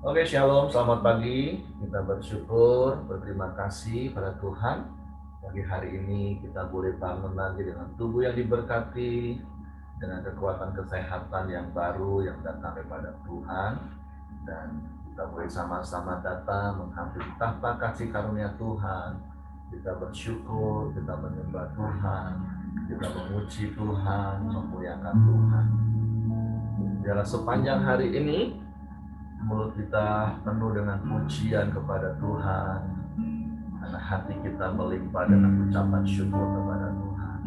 Oke, shalom, selamat pagi. Kita bersyukur, berterima kasih pada Tuhan. Pagi hari ini kita boleh bangun lagi dengan tubuh yang diberkati, dengan kekuatan kesehatan yang baru yang datang daripada Tuhan. Dan kita boleh sama-sama datang menghampiri tahta kasih karunia Tuhan. Kita bersyukur, kita menyembah Tuhan, kita memuji Tuhan, memuliakan Tuhan. Biarlah sepanjang hari ini mulut kita penuh dengan pujian kepada Tuhan, karena hati kita melimpah dengan ucapan syukur kepada Tuhan.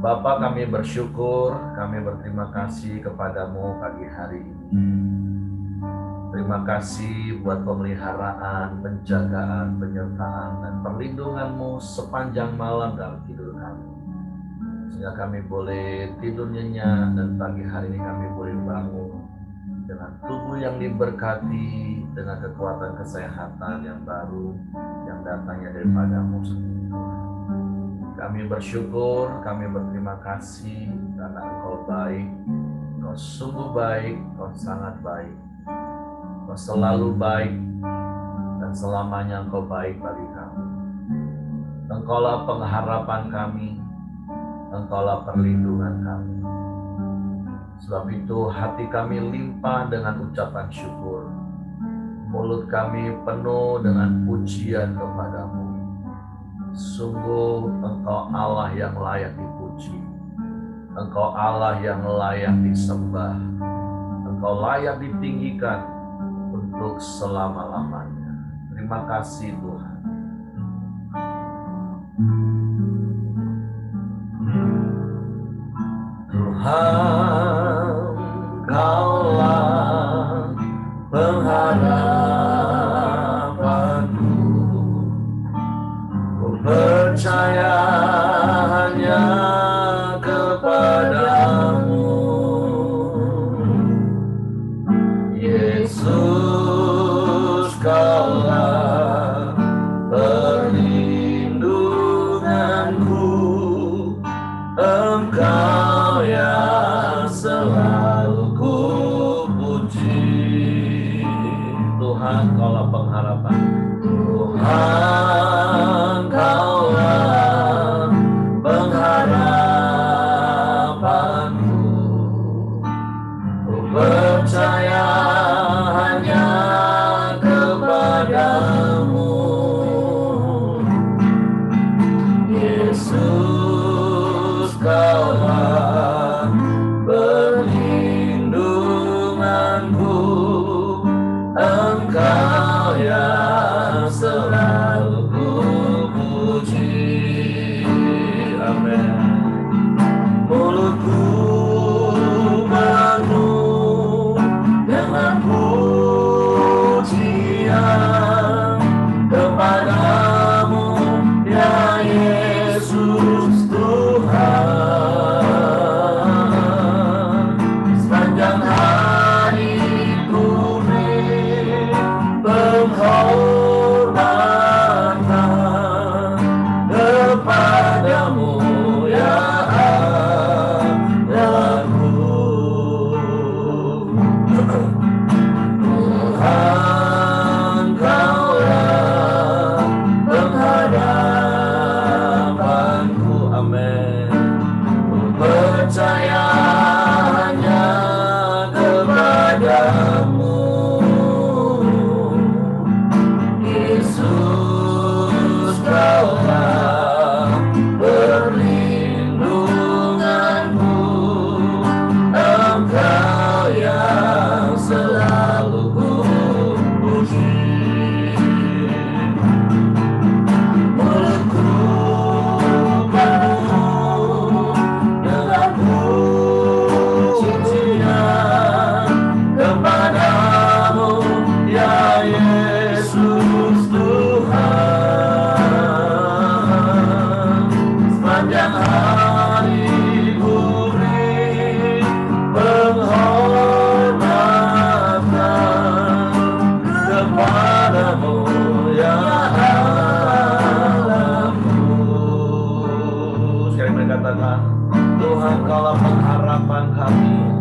Bapa, kami bersyukur, kami berterima kasih kepadamu pagi hari ini. Terima kasih buat pemeliharaan, penjagaan, penyertaan, dan perlindunganmu sepanjang malam dalam tidur kami. Sehingga kami boleh tidur nyenyak, dan pagi hari ini kami boleh bangun dengan tubuh yang diberkati, dengan kekuatan kesehatan yang baru yang datangnya daripadamu sendiri. Kami bersyukur, kami berterima kasih karena Engkau baik, Engkau sungguh baik, Engkau sangat baik, Engkau selalu baik, dan selamanya Engkau baik bagi kami. Engkaulah pengharapan kami, Engkaulah perlindungan kami. Sebab itu hati kami limpah dengan ucapan syukur. Mulut kami penuh dengan pujian kepadamu. Sungguh Engkau Allah yang layak dipuji. Engkau Allah yang layak disembah. Engkau layak ditinggikan untuk selama-lamanya. Terima kasih Tuhan. Tuhan, Kaulah pengharapanku. Ku percaya hanya kepadamu, Yesus. Kaulah perlindunganku, Engkau yang selalu ku puji. Tuhan, Kaulah pengharapan. Tuhan, Kaulah pengharapanku. Ku percaya hanya kepadamu, Yesus. Kaulah perlindunganku, Engkau yang selalu ku puji. Amin. Mulutku penuh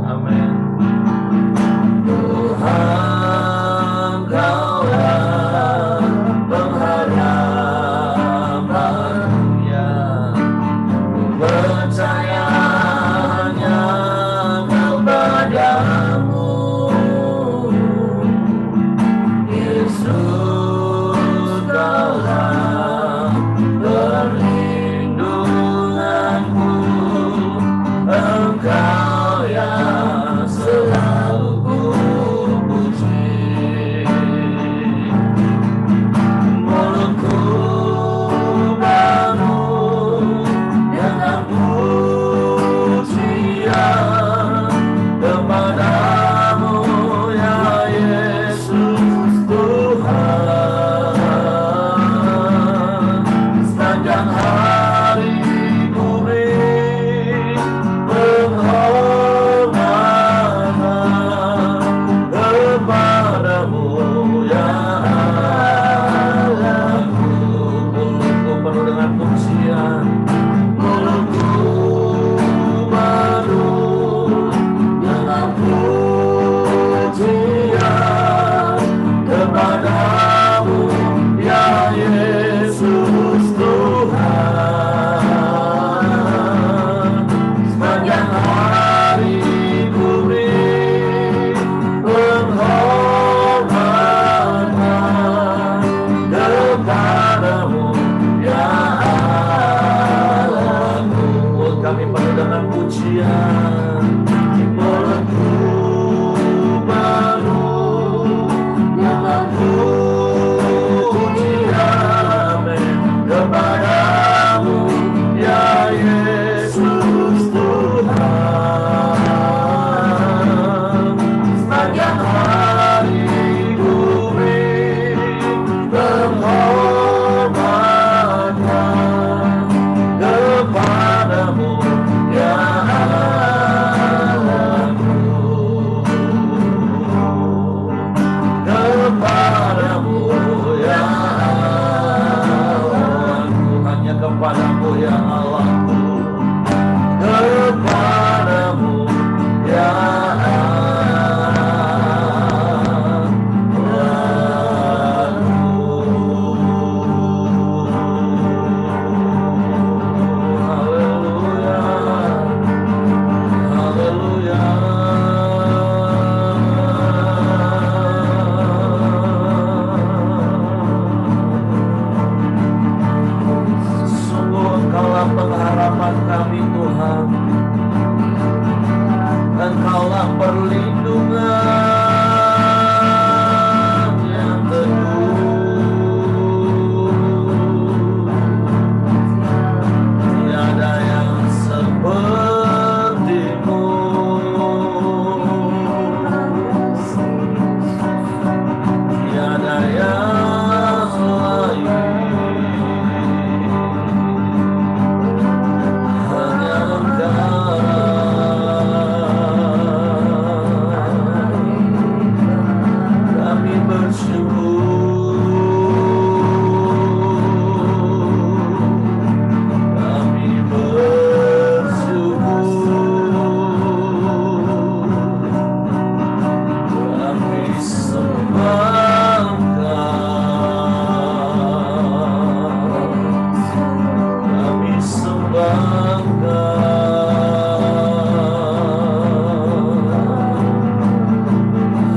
Amin. Tuhan, Kaulah pengharapan dunia. Percaya hanya kepadamu, Yesus. Kaulah perlindunganku, Engkau yang selalu kupuji. Mulutku penuh dengan pujian kepadamu, ya Yesus Tuhan. Sepanjang hari ku beri penghormatan kepadamu, ya Allahku. Mulutku penuh dengan pujian, mulutku penuh dengan pujian kepadamu, ya Yesus Tuhan. Sepanjang hari ku beri penghormatan kepadamu, ya Allahku. Mulut kami penuh dengan pujian, mulutku penuh dengan pujian kepadamu, ya Yesus Tuhan. Sepanjang hari ku beri penghormatan kepadamu, ya Allahku. Kepadamu, ya Allahku. Hanya kepadamu, ya Allahku. Kepadamu, ya Haleluya, haleluya. Sungguh Engkaulah pengharapan kami, Tuhan. Engkaulah perlindungan yang teguh. Tiada yang sepertimu. Tiada yang lain. Hanya Engkau. Kami bersyukur. Kami bersyukur. Kami sembah Engkau. Kami sembah Engkau.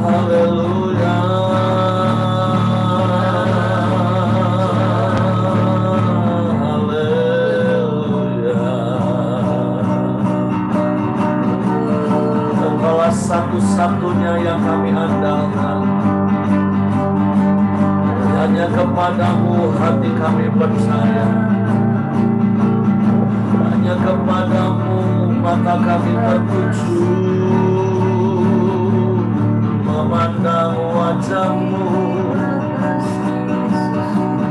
Haleluya. Haleluya. Engkaulah satu-satunya yang kami andalkan. Hanya kepadamu hati kami percaya. Hanya kepadamu mata kami tertuju, memandang wajah-Mu,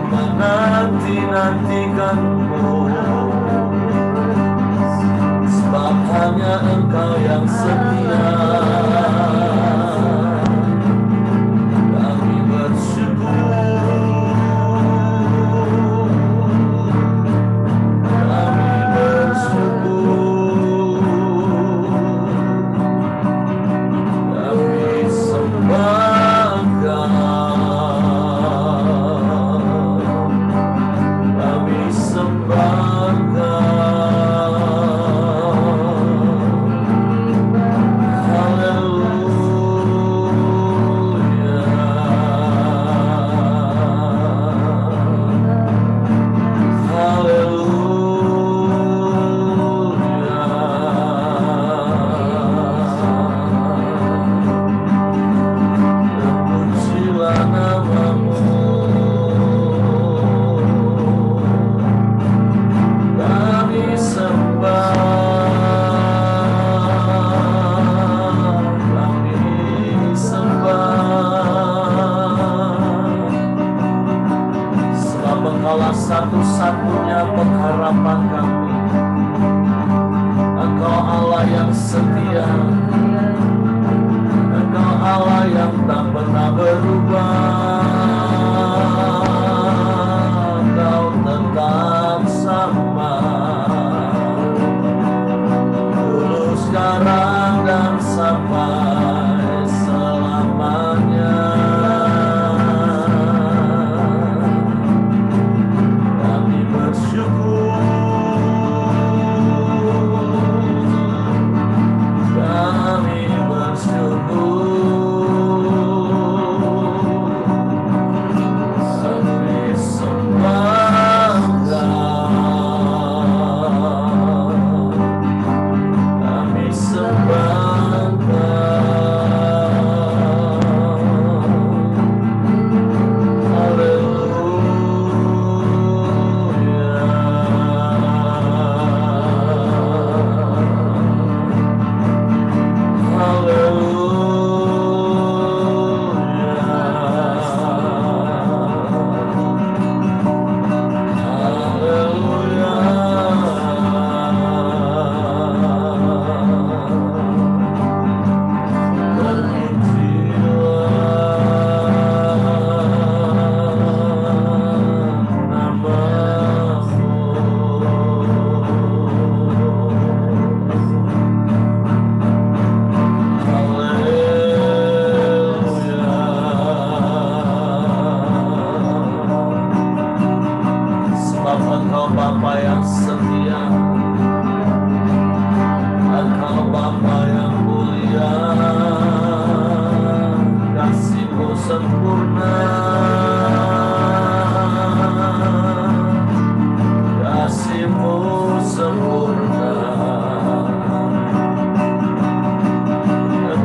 menanti-nantikan-Mu. Sebab hanya Engkau yang setia. Kami bersyukur. Kami bersyukur.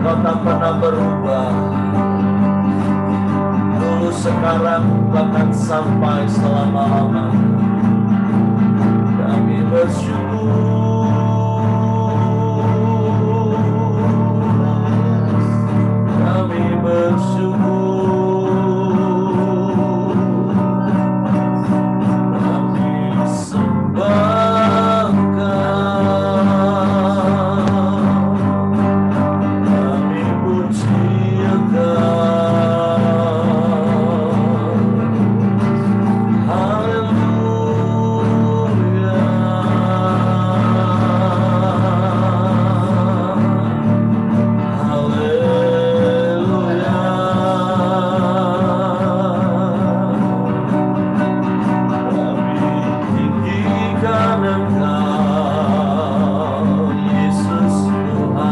Engkau tak pernah berubah. Dulu, sekarang, bahkan sampai selama-lamanya. Kami bersyukur. Kami bersyukur. Kami sembah Engkau. Kami puji Engkau. Haleluya. Haleluya. Kami tinggikan Engkau, Yesus Tuhan.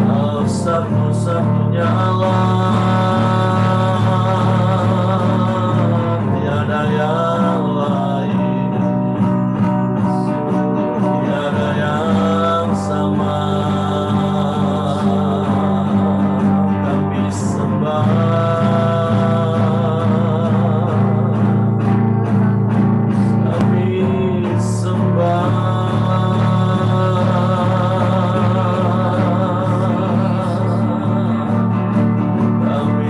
Kau satu-satunya Allah, tiada yang lain, tiada yang sama. Kami sembah, kami sembah, kami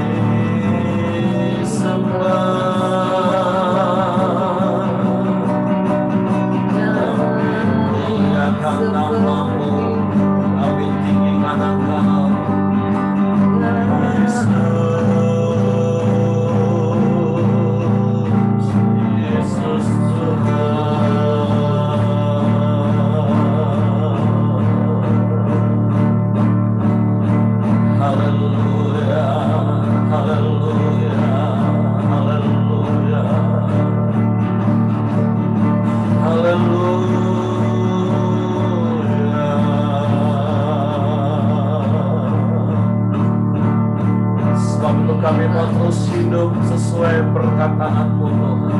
kami mau terus hidup sesuai perkataan-Mu, Tuhan.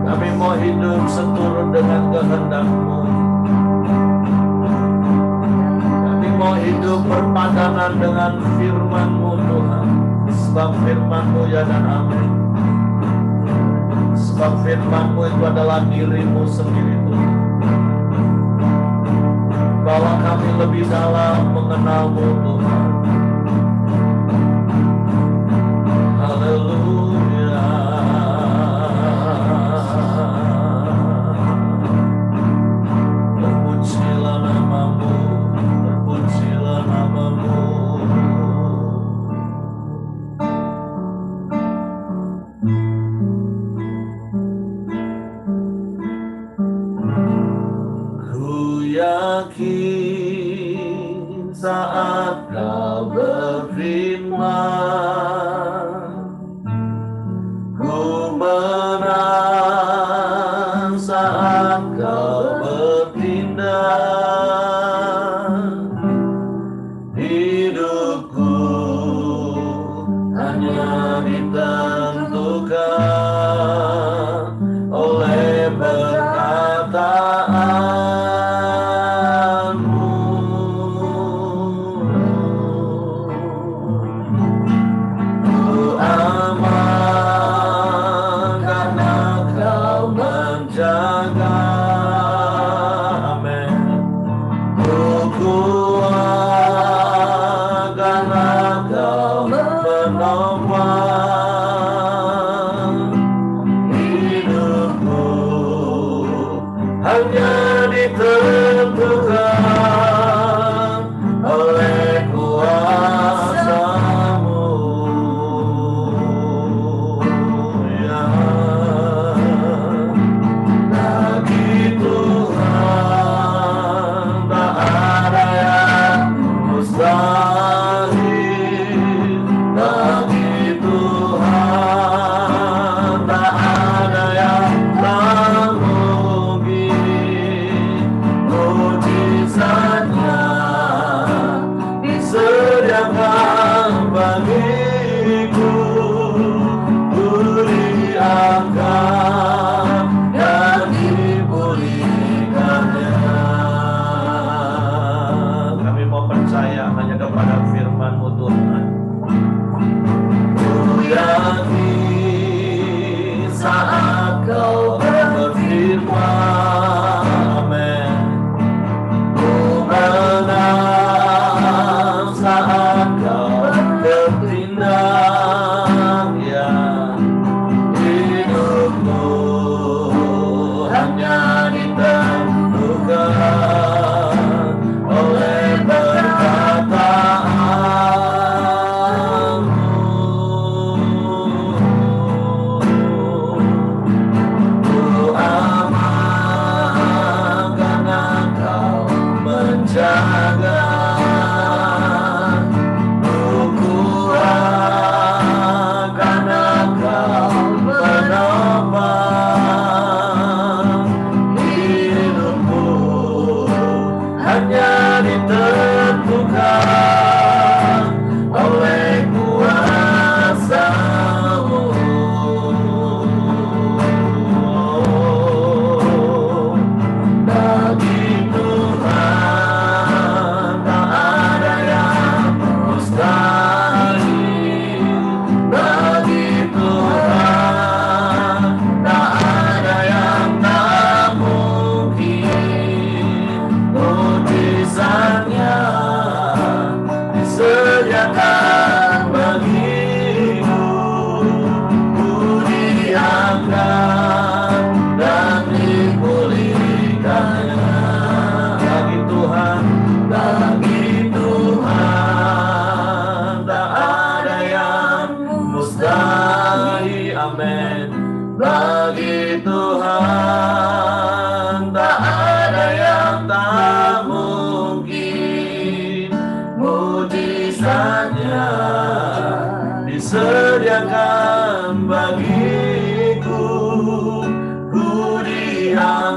Kami mau hidup seturut dengan kehendak-Mu. Kami mau hidup berpadangan dengan firman-Mu, Tuhan. Sebab firman-Mu ya dan amin. Sebab firman-Mu itu adalah diri-Mu sendiri, Tuhan. Bawa kami lebih dalam mengenal-Mu, Tuhan. Haleluya. Terpujilah nama-Mu, terpujilah nama-Mu. Ku yakin saat Kau berfirman, ku menang saat Kau bertindak. Hidupku hanya ditentukan oleh perkataan-Mu. Ku aman karena Kau menjaga. Amin. Ku kuat karena Kau menopang. Hidupku hanya ditentukan oleh kuasa-Mu. Ya, bagi Tuhan tak ada yang mustahil. Bagi Tuhan tak ada yang tak mungkin.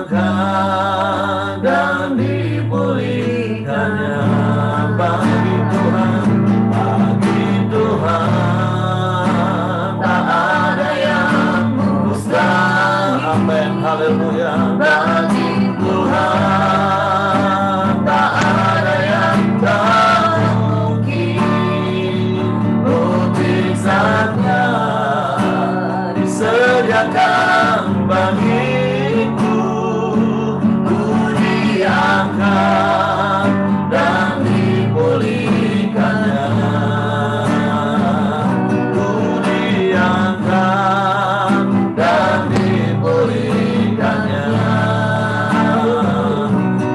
diangkat dan dipulihkannya. Bagi Tuhan tak ada yang mustahil. Amin, haleluya. Bagi Tuhan tak ada yang tak mungkin. Mukjizatnya disediakan bagiku. Ku diangkat dan dipulihkannya. Ku diangkat dan dipulihkannya.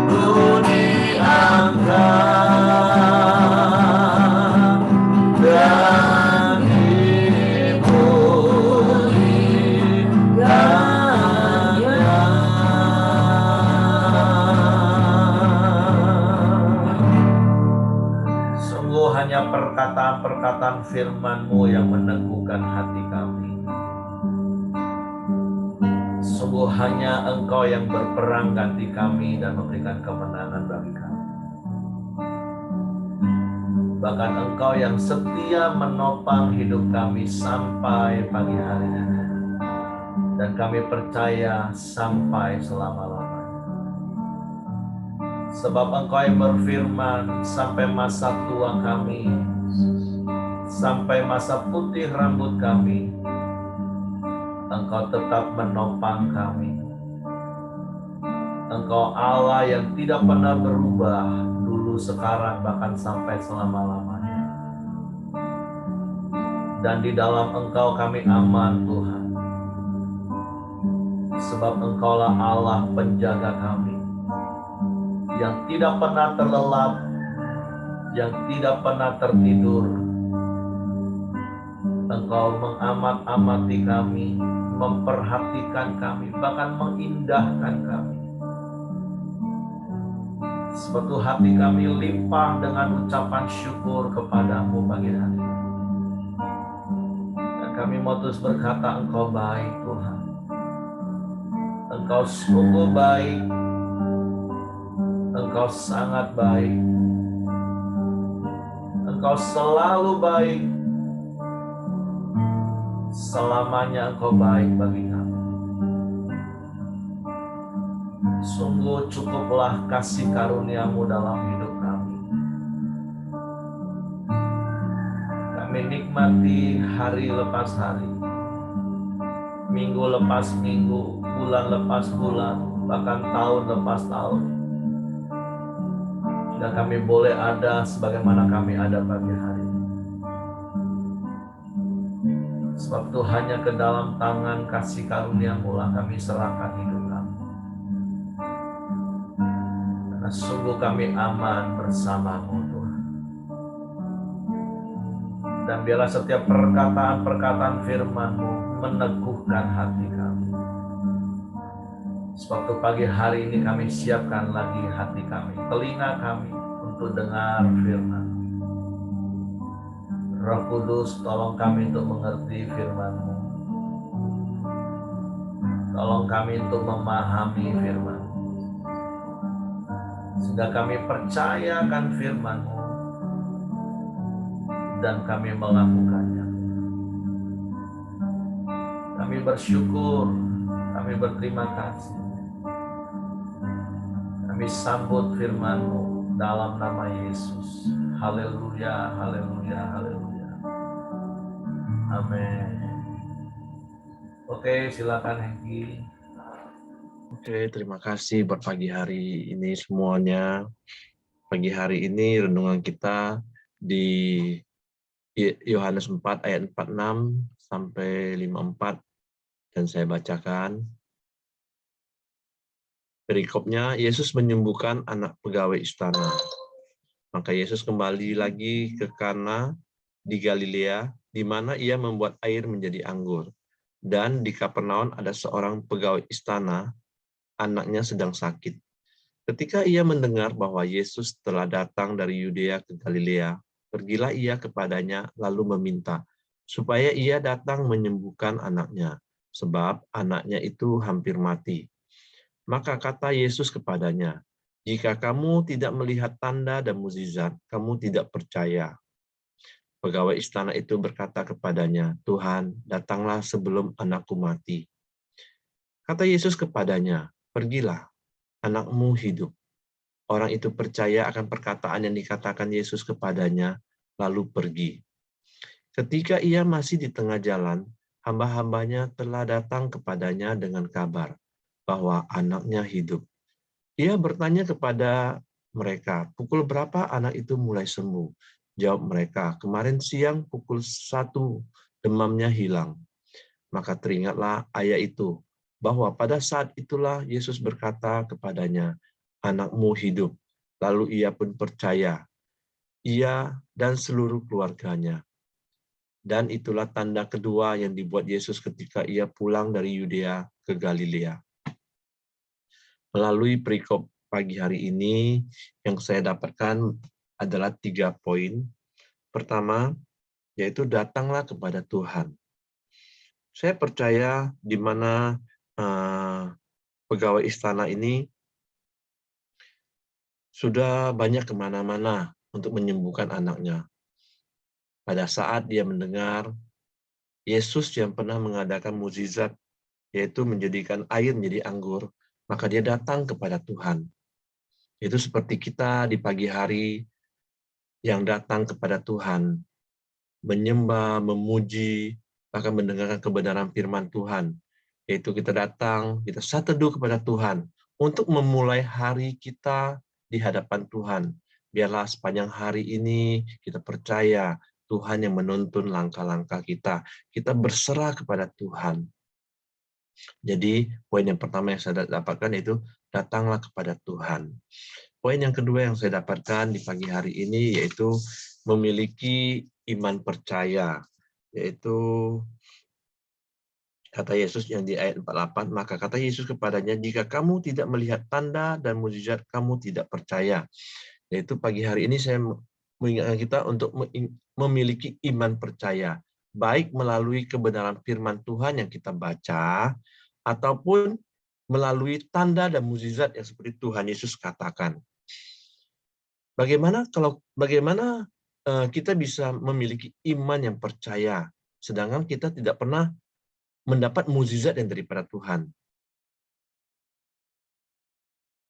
Ku diangkat dan sungguh hanya perkataan-perkataan firman-Mu yang meneguhkan hati kami. Sungguh hanya Engkau yang berperang ganti kami dan memberikan kemenangan bagi kami. Bahkan Engkau yang setia menopang hidup kami sampai pagi hari ini. Dan kami percaya sampai selama-lamanya. Sebab Engkau yang berfirman, sampai masa tua kami, sampai masa putih rambut kami, Engkau tetap menopang kami. Engkau Allah yang tidak pernah berubah, dulu, sekarang, bahkan sampai selama-lamanya. Dan di dalam Engkau kami aman, Tuhan. Sebab Engkaulah Allah penjaga kami, yang tidak pernah terlelap, yang tidak pernah tertidur. Engkau mengamat-amati kami, memperhatikan kami, bahkan mengindahkan kami. Suatu hati kami limpah dengan ucapan syukur kepadamu pagi hari ini. Dan kami mau terus berkata, Engkau baik, Tuhan. Engkau sungguh baik. Engkau sangat baik. Engkau selalu baik. Selamanya Engkau baik bagi kami. Sungguh cukuplah kasih karunia-Mu dalam hidup kami. Kami nikmati hari lepas hari, minggu lepas minggu, bulan lepas bulan, bahkan tahun lepas tahun. Dan kami boleh ada sebagaimana kami ada pagi hari ini. Sebab itu hanya ke dalam tangan kasih karunia-Mu lah kami serahkan hidup kami. Karena sungguh kami aman bersama-Mu, Tuhan. Dan biarlah setiap perkataan-perkataan firman-Mu meneguhkan hati kami. Sebab itu pagi hari ini kami siapkan lagi hati kami, telinga kami untuk dengar firman. Roh Kudus, tolong kami untuk mengerti firman-Mu. Tolong kami untuk memahami firman-Mu. Sehingga kami percayakan firman-Mu dan kami melakukannya. Kami bersyukur, kami berterima kasih. Kami sambut firman-Mu dalam nama Yesus. Haleluya, haleluya, haleluya. Amin. Oke, silakan Hengki. Oke, terima kasih buat pagi hari ini semuanya. Pagi hari ini renungan kita di Yohanes 4 ayat 46 sampai 54 dan saya bacakan. Perikopnya, Yesus menyembuhkan anak pegawai istana. Maka Yesus kembali lagi ke Kana di Galilea, di mana ia membuat air menjadi anggur. Dan di Kapernaum ada seorang pegawai istana, anaknya sedang sakit. Ketika ia mendengar bahwa Yesus telah datang dari Yudea ke Galilea, pergilah ia kepadanya lalu meminta supaya ia datang menyembuhkan anaknya, sebab anaknya itu hampir mati. Maka kata Yesus kepadanya, "Jika kamu tidak melihat tanda dan mukjizat, kamu tidak percaya." Pegawai istana itu berkata kepadanya, "Tuhan, datanglah sebelum anakku mati." Kata Yesus kepadanya, "Pergilah, anakmu hidup." Orang itu percaya akan perkataan yang dikatakan Yesus kepadanya, lalu pergi. Ketika ia masih di tengah jalan, hamba-hambanya telah datang kepadanya dengan kabar bahwa anaknya hidup. Ia bertanya kepada mereka, "Pukul berapa anak itu mulai sembuh?" Jawab mereka, "Kemarin siang pukul 1 demamnya hilang." Maka teringatlah ayat itu, bahwa pada saat itulah Yesus berkata kepadanya, "Anakmu hidup." Lalu ia pun percaya, ia dan seluruh keluarganya. Dan itulah tanda kedua yang dibuat Yesus ketika ia pulang dari Yudea ke Galilea. Melalui perikop pagi hari ini, yang saya dapatkan adalah 3 poin. Pertama, yaitu datanglah kepada Tuhan. Saya percaya di mana pegawai istana ini sudah banyak kemana-mana untuk menyembuhkan anaknya. Pada saat dia mendengar Yesus yang pernah mengadakan mukjizat, yaitu menjadikan air menjadi anggur, maka dia datang kepada Tuhan. Itu seperti kita di pagi hari yang datang kepada Tuhan, menyembah, memuji, bahkan mendengarkan kebenaran firman Tuhan. Yaitu kita datang, kita sateduh kepada Tuhan untuk memulai hari kita di hadapan Tuhan. Biarlah sepanjang hari ini kita percaya Tuhan yang menuntun langkah-langkah kita. Kita berserah kepada Tuhan. Jadi poin yang pertama yang saya dapatkan itu datanglah kepada Tuhan. Poin yang kedua yang saya dapatkan di pagi hari ini yaitu memiliki iman percaya. Yaitu kata Yesus yang di ayat 48, maka kata Yesus kepadanya, "Jika kamu tidak melihat tanda dan mukjizat, kamu tidak percaya." Yaitu pagi hari ini saya mengingatkan kita untuk memiliki iman percaya, baik melalui kebenaran firman Tuhan yang kita baca, ataupun melalui tanda dan mukjizat yang seperti Tuhan Yesus katakan. Bagaimana kita bisa memiliki iman yang percaya, sedangkan kita tidak pernah mendapat mukjizat yang daripada Tuhan.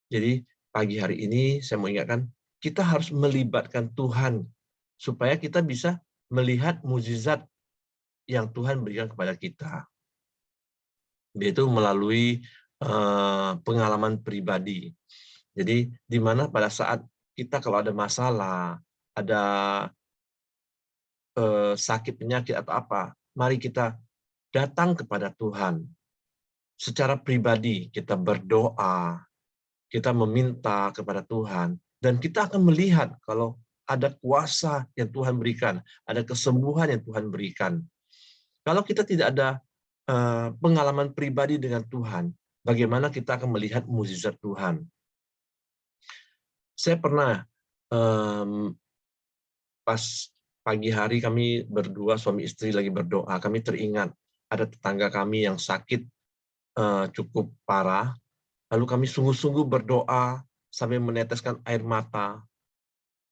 Jadi pagi hari ini saya mau ingatkan, kita harus melibatkan Tuhan supaya kita bisa melihat mukjizat yang Tuhan berikan kepada kita. Yaitu melalui pengalaman pribadi. Jadi di mana pada saat kita kalau ada masalah, ada sakit penyakit atau apa, mari kita datang kepada Tuhan. Secara pribadi kita berdoa, kita meminta kepada Tuhan, dan kita akan melihat kalau ada kuasa yang Tuhan berikan, ada kesembuhan yang Tuhan berikan. Kalau kita tidak ada pengalaman pribadi dengan Tuhan, bagaimana kita akan melihat mukjizat Tuhan? Saya pernah pas pagi hari kami berdua suami istri lagi berdoa, kami teringat ada tetangga kami yang sakit cukup parah. Lalu kami sungguh-sungguh berdoa sampai meneteskan air mata.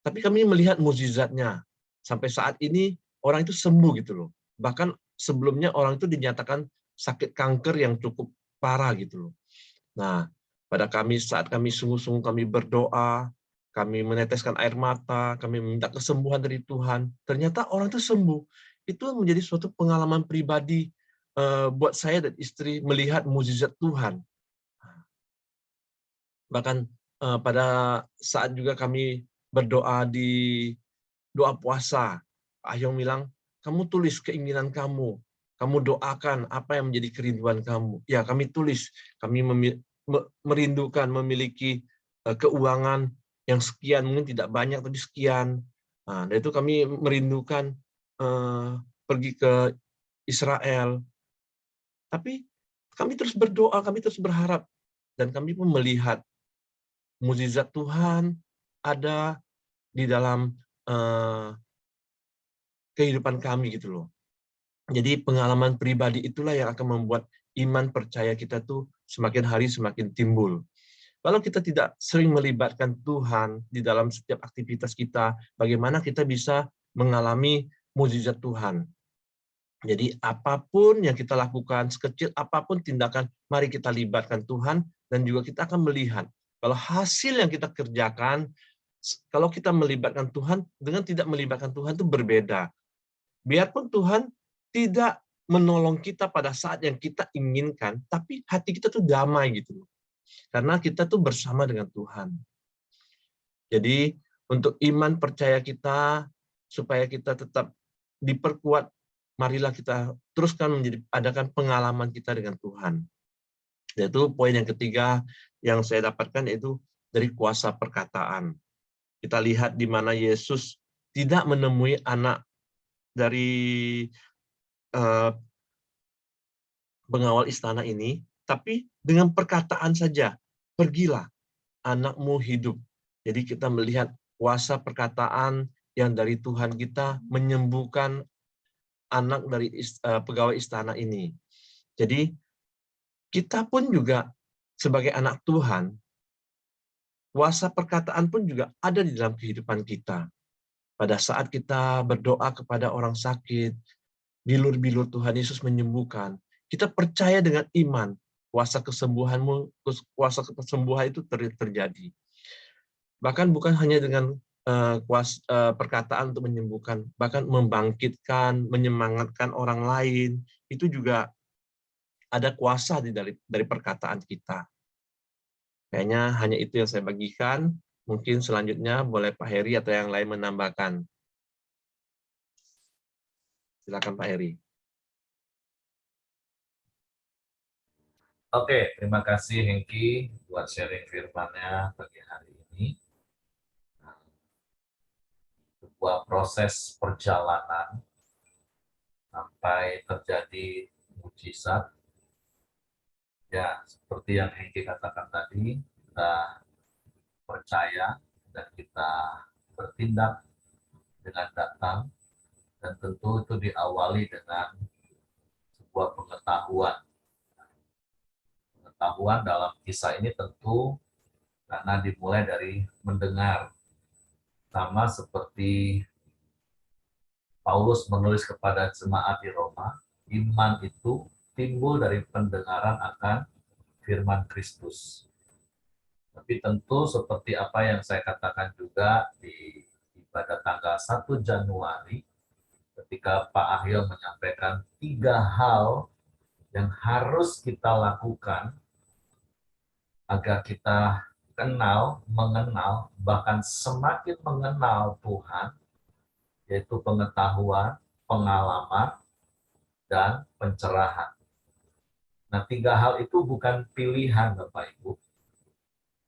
Tapi kami melihat mukjizatnya. Sampai saat ini orang itu sembuh gitu loh. Bahkan sebelumnya orang itu dinyatakan sakit kanker yang cukup parah gitu loh. Nah, pada kami saat kami sungguh-sungguh kami berdoa, kami meneteskan air mata, kami meminta kesembuhan dari Tuhan. Ternyata orang itu sembuh. Itu menjadi suatu pengalaman pribadi buat saya dan istri melihat mukjizat Tuhan. Bahkan pada saat juga kami berdoa di doa puasa, Pak Ahyong bilang, "Kamu tulis keinginan kamu, kamu doakan apa yang menjadi kerinduan kamu." Ya, kami tulis, kami merindukan memiliki keuangan yang sekian, mungkin tidak banyak tapi sekian. Nah, dan itu kami merindukan pergi ke Israel. Tapi kami terus berdoa, kami terus berharap, dan kami pun melihat mukjizat Tuhan ada di dalam kehidupan kami gitu loh. Jadi pengalaman pribadi itulah yang akan membuat iman percaya kita tuh semakin hari semakin timbul. Kalau kita tidak sering melibatkan Tuhan di dalam setiap aktivitas kita, bagaimana kita bisa mengalami mukjizat Tuhan? Jadi apapun yang kita lakukan, sekecil apapun tindakan, mari kita libatkan Tuhan, dan juga kita akan melihat kalau hasil yang kita kerjakan, kalau kita melibatkan Tuhan dengan tidak melibatkan Tuhan itu berbeda. Biarpun Tuhan tidak menolong kita pada saat yang kita inginkan, tapi hati kita tuh damai gitu. Karena kita tuh bersama dengan Tuhan. Jadi untuk iman percaya kita, supaya kita tetap diperkuat, marilah kita teruskan adakan pengalaman kita dengan Tuhan. Yaitu poin yang ketiga yang saya dapatkan, yaitu dari kuasa perkataan. Kita lihat di mana Yesus tidak menemui anak dari pengawal istana ini, tapi dengan perkataan saja, pergilah, anakmu hidup. Jadi kita melihat kuasa perkataan yang dari Tuhan kita menyembuhkan anak dari pegawai istana ini. Jadi kita pun juga sebagai anak Tuhan, kuasa perkataan pun juga ada di dalam kehidupan kita. Pada saat kita berdoa kepada orang sakit, bilur-bilur Tuhan Yesus menyembuhkan, kita percaya dengan iman, kuasa kesembuhan itu terjadi. Bahkan bukan hanya dengan perkataan untuk menyembuhkan, bahkan membangkitkan, menyemangatkan orang lain, itu juga ada kuasa dari perkataan kita. Kayaknya hanya itu yang saya bagikan. Mungkin selanjutnya boleh Pak Heri atau yang lain menambahkan. Silakan Pak Heri. Oke, terima kasih Hengki buat sharing firman-Nya pagi hari ini. Sebuah proses perjalanan sampai terjadi mujizat. Ya, seperti yang Hengki katakan tadi, kita percaya dan kita bertindak dengan datang, dan tentu itu diawali dengan sebuah pengetahuan. Pengetahuan dalam kisah ini tentu karena dimulai dari mendengar. Sama seperti Paulus menulis kepada jemaat di Roma, iman itu timbul dari pendengaran akan firman Kristus. Tapi tentu seperti apa yang saya katakan juga di ibadah tanggal 1 Januari, ketika Pak Ahil menyampaikan 3 hal yang harus kita lakukan agar kita kenal, mengenal, bahkan semakin mengenal Tuhan, yaitu pengetahuan, pengalaman, dan pencerahan. Nah, 3 hal itu bukan pilihan, Bapak Ibu.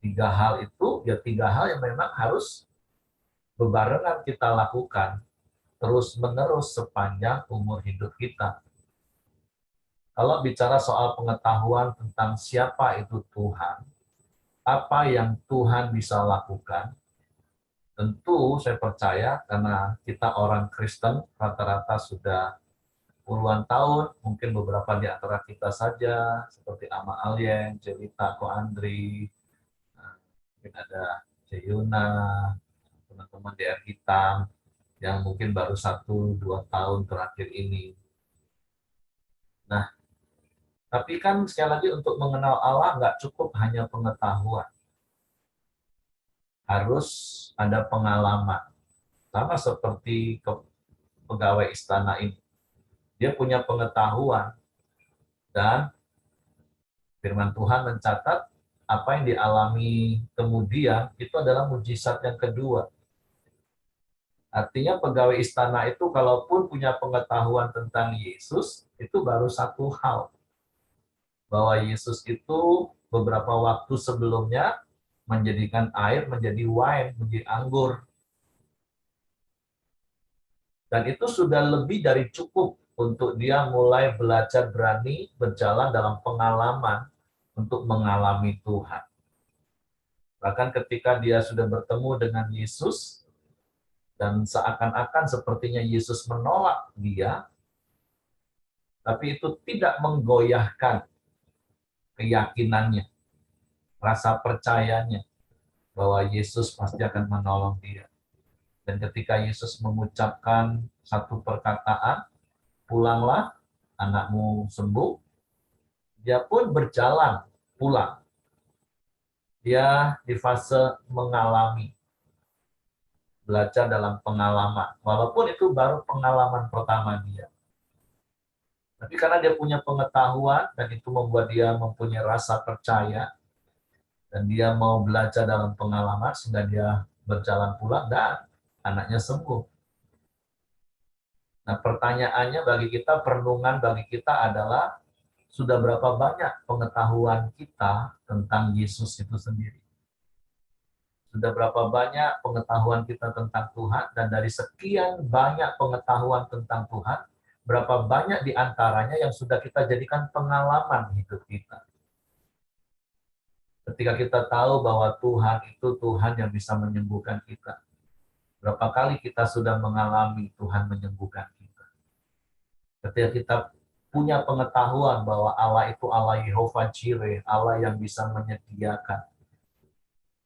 3 hal itu, ya 3 hal yang memang harus bebarengan kita lakukan, terus-menerus sepanjang umur hidup kita. Kalau bicara soal pengetahuan tentang siapa itu Tuhan, apa yang Tuhan bisa lakukan, tentu saya percaya karena kita orang Kristen rata-rata sudah puluhan tahun, mungkin beberapa di antara kita saja, seperti Ama Alien, Jelita, Ko Andri, mungkin ada Ceyuna, teman-teman DR Hitam, yang mungkin baru 1-2 tahun terakhir ini. Nah, tapi kan sekali lagi untuk mengenal Allah nggak cukup hanya pengetahuan. Harus ada pengalaman. Sama seperti pegawai istana ini. Dia punya pengetahuan dan firman Tuhan mencatat apa yang dialami kemudian itu adalah mujizat yang kedua. Artinya pegawai istana itu kalaupun punya pengetahuan tentang Yesus, itu baru satu hal. Bahwa Yesus itu beberapa waktu sebelumnya menjadikan air menjadi wine, menjadi anggur. Dan itu sudah lebih dari cukup untuk dia mulai belajar berani berjalan dalam pengalaman untuk mengalami Tuhan. Bahkan ketika dia sudah bertemu dengan Yesus, dan seakan-akan sepertinya Yesus menolak dia, tapi itu tidak menggoyahkan keyakinannya, rasa percayanya bahwa Yesus pasti akan menolong dia. Dan ketika Yesus mengucapkan satu perkataan, pulanglah, anakmu sembuh, dia pun berjalan pulang. Dia di fase mengalami, belajar dalam pengalaman. Walaupun itu baru pengalaman pertama dia. Tapi karena dia punya pengetahuan, dan itu membuat dia mempunyai rasa percaya, dan dia mau belajar dalam pengalaman, sehingga dia berjalan pulang, dan anaknya sembuh. Nah, pertanyaannya bagi kita, perenungan bagi kita adalah, sudah berapa banyak pengetahuan kita tentang Yesus itu sendiri? Sudah berapa banyak pengetahuan kita tentang Tuhan, dan dari sekian banyak pengetahuan tentang Tuhan, berapa banyak di antaranya yang sudah kita jadikan pengalaman hidup kita? Ketika kita tahu bahwa Tuhan itu Tuhan yang bisa menyembuhkan kita, berapa kali kita sudah mengalami Tuhan menyembuhkan kita? Ketika kita punya pengetahuan bahwa Allah itu Allah Yehova Jireh, Allah yang bisa menyediakan.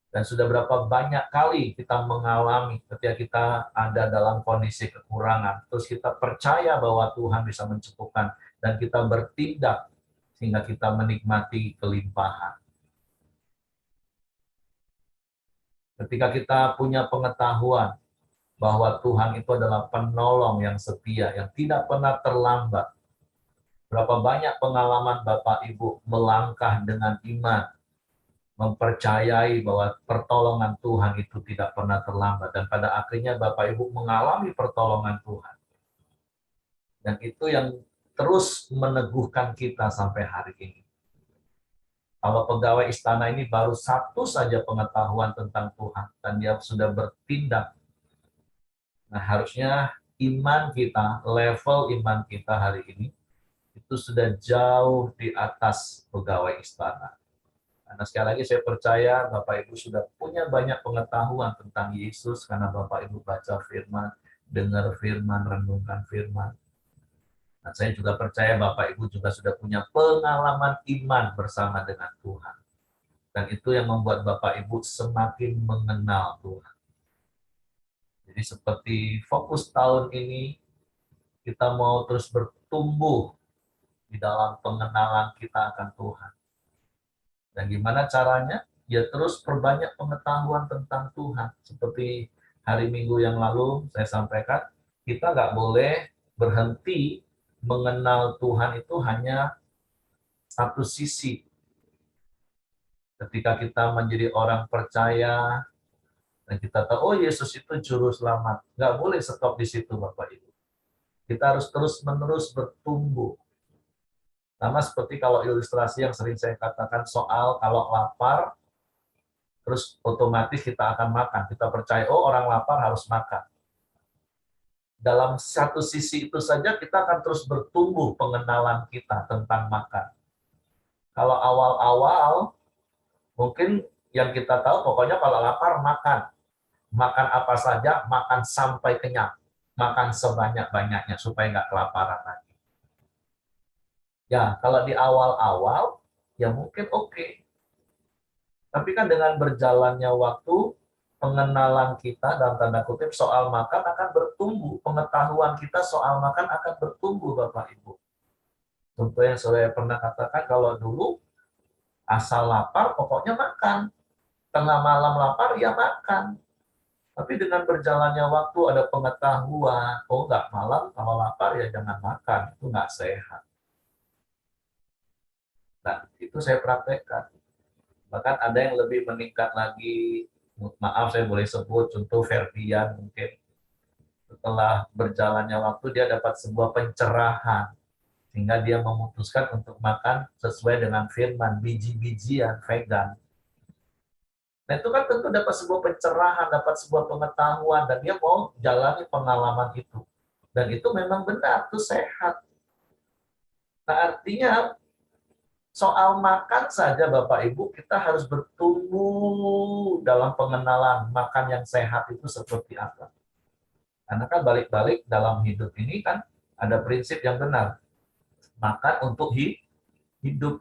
Dan sudah berapa banyak kali kita mengalami ketika kita ada dalam kondisi kekurangan, terus kita percaya bahwa Tuhan bisa mencukupkan, dan kita bertindak sehingga kita menikmati kelimpahan. Ketika kita punya pengetahuan bahwa Tuhan itu adalah penolong yang setia, yang tidak pernah terlambat. Berapa banyak pengalaman Bapak Ibu melangkah dengan iman, mempercayai bahwa pertolongan Tuhan itu tidak pernah terlambat, dan pada akhirnya Bapak Ibu mengalami pertolongan Tuhan. Dan itu yang terus meneguhkan kita sampai hari ini. Kalau pegawai istana ini baru satu saja pengetahuan tentang Tuhan, dan dia sudah bertindak. Nah, harusnya iman kita, level iman kita hari ini, itu sudah jauh di atas pegawai istana. Karena sekali lagi saya percaya Bapak Ibu sudah punya banyak pengetahuan tentang Yesus, karena Bapak Ibu baca firman, dengar firman, renungkan firman. Dan saya juga percaya Bapak Ibu juga sudah punya pengalaman iman bersama dengan Tuhan. Dan itu yang membuat Bapak Ibu semakin mengenal Tuhan. Jadi seperti fokus tahun ini, kita mau terus bertumbuh di dalam pengenalan kita akan Tuhan. Dan gimana caranya? Ya terus perbanyak pengetahuan tentang Tuhan. Seperti hari Minggu yang lalu saya sampaikan, kita nggak boleh berhenti mengenal Tuhan itu hanya satu sisi. Ketika kita menjadi orang percaya, dan kita tahu, oh Yesus itu juru selamat. Nggak boleh stop di situ Bapak Ibu. Kita harus terus-menerus bertumbuh. Sama seperti kalau ilustrasi yang sering saya katakan soal kalau lapar, terus otomatis kita akan makan. Kita percaya, oh orang lapar harus makan. Dalam satu sisi itu saja kita akan terus bertumbuh pengenalan kita tentang makan. Kalau awal-awal, mungkin yang kita tahu pokoknya kalau lapar makan. Makan apa saja, makan sampai kenyang. Makan sebanyak-banyaknya supaya nggak kelaparan lagi. Ya, kalau di awal-awal, ya mungkin oke. Tapi kan dengan berjalannya waktu, pengenalan kita dalam tanda kutip soal makan akan bertumbuh. Pengetahuan kita soal makan akan bertumbuh, Bapak Ibu. Contoh yang saya pernah katakan, kalau dulu asal lapar, pokoknya makan. Tengah malam lapar, ya makan. Tapi dengan berjalannya waktu ada pengetahuan, oh nggak malam kalau lapar ya jangan makan, itu nggak sehat. Nah, itu saya praktekkan. Bahkan ada yang lebih meningkat lagi, maaf saya boleh sebut, contoh Ferdian mungkin. Setelah berjalannya waktu dia dapat sebuah pencerahan, sehingga dia memutuskan untuk makan sesuai dengan firman, biji-bijian, vegan. Nah itu kan tentu dapat sebuah pencerahan, dapat sebuah pengetahuan, dan dia mau jalani pengalaman itu. Dan itu memang benar, itu sehat. Nah artinya soal makan saja Bapak Ibu, kita harus bertumbuh dalam pengenalan makan yang sehat itu seperti apa. Karena kan balik-balik dalam hidup ini kan ada prinsip yang benar. Makan untuk hidup.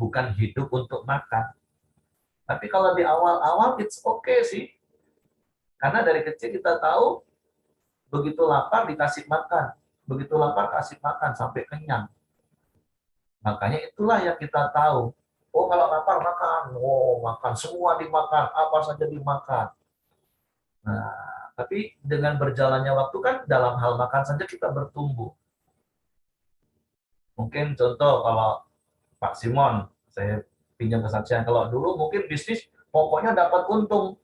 bukan hidup untuk makan. Tapi kalau di awal-awal it's okay sih. Karena dari kecil kita tahu begitu lapar dikasih makan, begitu lapar kasih makan sampai kenyang. Makanya itulah yang kita tahu. Oh kalau lapar makan, oh makan semua dimakan, apa saja dimakan. Nah, tapi dengan berjalannya waktu kan dalam hal makan saja kita bertumbuh. Mungkin contoh kalau Pak Simon, saya pinjam kesaksian, kalau dulu mungkin bisnis pokoknya dapat untung.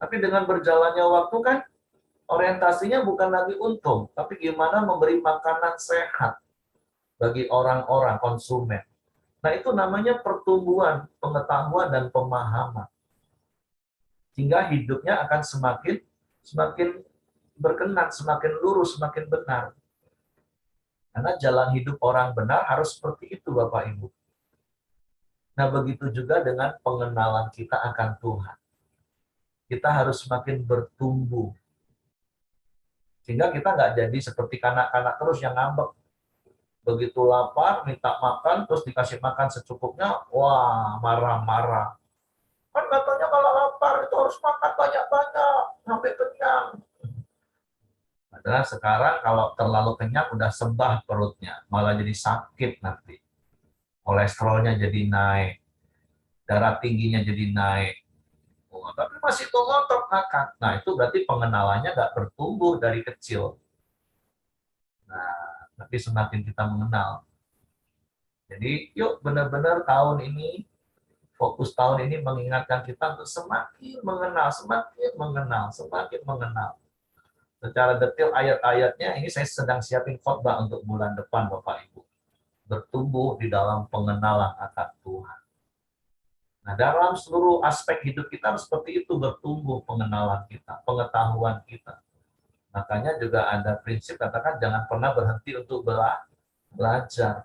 Tapi dengan berjalannya waktu kan orientasinya bukan lagi untung, tapi gimana memberi makanan sehat bagi orang-orang konsumen. Nah, itu namanya pertumbuhan, pengetahuan dan pemahaman. Sehingga hidupnya akan semakin berkenan, semakin lurus, semakin benar. Karena jalan hidup orang benar harus seperti itu, Bapak Ibu. Nah, begitu juga dengan pengenalan kita akan Tuhan. Kita harus semakin bertumbuh. Sehingga kita nggak jadi seperti kanak-kanak terus yang ngambek. Begitu lapar, minta makan, terus dikasih makan secukupnya, wah, marah-marah. Kan katanya kalau lapar itu harus makan banyak-banyak, sampai kenyang. Padahal sekarang kalau terlalu kenyang udah sebah perutnya, malah jadi sakit nanti. Kolesterolnya jadi naik, darah tingginya jadi naik. Oh, tapi masih tuh ngotot makan. Nah, itu berarti pengenalannya nggak bertumbuh dari kecil. Nah, tapi semakin kita mengenal. Jadi, yuk benar-benar tahun ini, fokus tahun ini mengingatkan kita untuk semakin mengenal, semakin mengenal, semakin mengenal. Secara detail ayat-ayatnya, ini saya sedang siapin khotbah untuk bulan depan, Bapak Ibu. Bertumbuh di dalam pengenalan akan Tuhan. Nah, dalam seluruh aspek hidup kita seperti itu, bertumbuh pengenalan kita, pengetahuan kita. Makanya juga ada prinsip katakan jangan pernah berhenti untuk belajar.